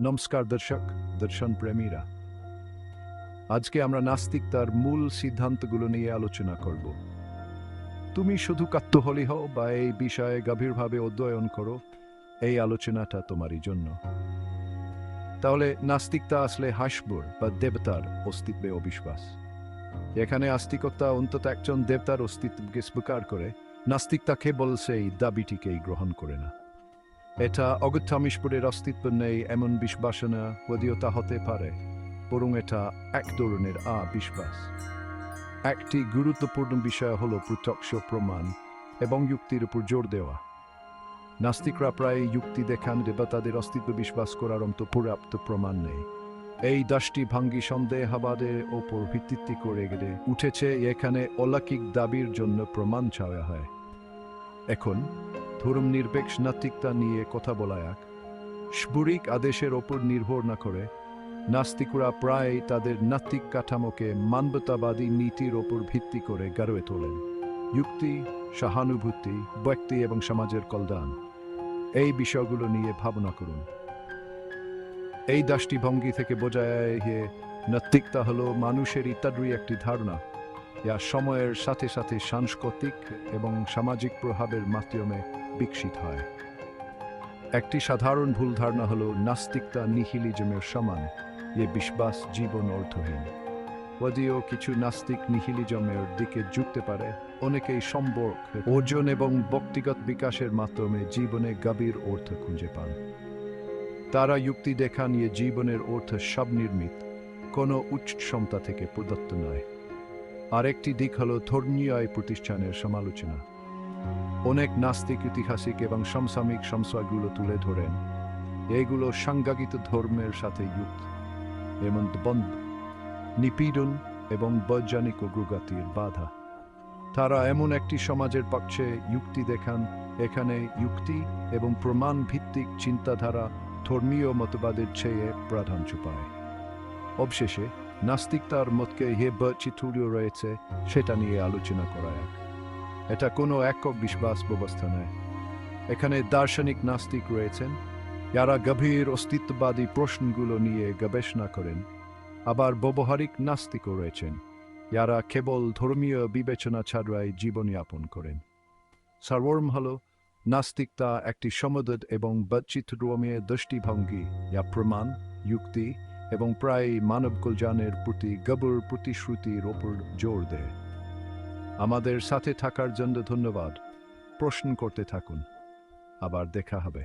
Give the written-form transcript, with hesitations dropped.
নমস্কার দর্শক, দর্শন প্রেমীরা। আজকে আমরা নাস্তিকতার মূল সিদ্ধান্তগুলো নিয়ে আলোচনা করব। তুমি শুধু কাত্তহলি হও বা এই বিষয়ে গভীরভাবে অধ্যয়ন করো, এই আলোচনাটা তোমারই জন্য। তাহলে নাস্তিকতা আসলে হাসবুর বা দেবতার অস্তিত্বে অবিশ্বাস। এখানে আস্তিকতা অন্তত একজন দেবতার অস্তিত্বকে স্বীকার করে, নাস্তিকতা কেবল সেই দাবিটিকেই গ্রহণ করে না। এটা অগত্যামিষ্পুরের অস্তিত্ব নেই এমন বিশ্বাসনা যদিও তা হতে পারে, বরং এটা এক ধরনের বিশ্বাস। একটি গুরুত্বপূর্ণ বিষয় হল প্রত্যক্ষ প্রমাণ এবং যুক্তির উপর জোর দেওয়া। নাস্তিকরা প্রায় যুক্তি দেখান যে তাদের অস্তিত্ব বিশ্বাস করার মতো পর্যাপ্ত প্রমাণ নেই। এই 10টি ভাঙ্গি সন্দেহবাদের ওপর ভিত্তি করে গেলে উঠেছে এখানে অলৌকিক দাবির জন্য প্রমাণ চাওয়া হয়। এখন ধর্মনিরপেক্ষ নাস্তিকতা নিয়ে কথা বলা এক স্ফুরিক আদেশের ওপর নির্ভর না করে নাস্তিকরা প্রায় তাদের নাস্তিক কাঠামোকে মানবতাবাদী নীতির ওপর ভিত্তি করে গড়ে তোলেন। যুক্তি, সহানুভূতি, ব্যক্তি এবং সমাজের কল্যাণ, এই বিষয়গুলো নিয়ে ভাবনা করুন। এই 10টি ভঙ্গি থেকে বোঝা যায় যে নাস্তিকতা হলো মানুষের ইত্যাদি একটি ধারণা যা সময়ের সাথে সাথে সাংস্কৃতিক এবং সামাজিক প্রভাবের মাধ্যমে বিকশিত হয়। একটি সাধারণ ভুল ধারণা হলো নাস্তিকতা নিহিলিজমের সমান, এ বিশ্বাস জীবন অর্থহীন। যদিও কিছু নাস্তিক নিহিলিজমের দিকে ঝুঁকতে পারে, অনেকেই সম্পর্ক, অর্জন এবং ব্যক্তিগত বিকাশের মাধ্যমে জীবনে গভীর অর্থ খুঁজে পান। তারা যুক্তি দেখান যে জীবনের অর্থ স্বনির্মিত, কোনো উচ্চ ক্ষমতা থেকে প্রদত্ত নয়। আরেকটি দিক হল ধর্মীয় প্রতিষ্ঠানের সমালোচনা। অনেক নাস্তিক ঐতিহাসিক এবং সমসাময়িক সমস্যাগুলো তুলে ধরেন। এগুলো সাংঘাতিক ধর্মের সাথে যুক্ত, যেমন দ্বন্দ্ব, নিপীড়ন এবং বৈজ্ঞানিক অগ্রগতির বাধা। তারা এমন একটি সমাজের পক্ষে যুক্তি দেখান এখানে যুক্তি এবং প্রমাণ ভিত্তিক চিন্তাধারা ধর্মীয় মতবাদের চেয়ে প্রাধান্য পায়। অবশেষে নাস্তিকতার মতকে যে বৈচিত্র্য রয়েছে সেটা নিয়ে আলোচনা করা এক। এটা কোনো একক বিশ্বাস ব্যবস্থা নয়। এখানে দার্শনিক নাস্তিক রয়েছেন যারা গভীর অস্তিত্ববাদী প্রশ্নগুলো নিয়ে গবেষণা করেন, আবার ব্যবহারিক নাস্তিকও রয়েছেন যারা কেবল ধর্মীয় বিবেচনা ছাড়াই জীবনযাপন করেন। সারমর্ম হল নাস্তিকতা একটি সমুদ্র এবং বৈচিত্র্যময় দৃষ্টিভঙ্গি যা প্রমাণ, যুক্তি এবং প্রায় মানব কল্যাণের প্রতি গভীর প্রতিশ্রুতির ওপর জোর দেয়। আমাদের সাথে থাকার জন্য ধন্যবাদ। প্রশ্ন করতে থাকুন, আবার দেখা হবে।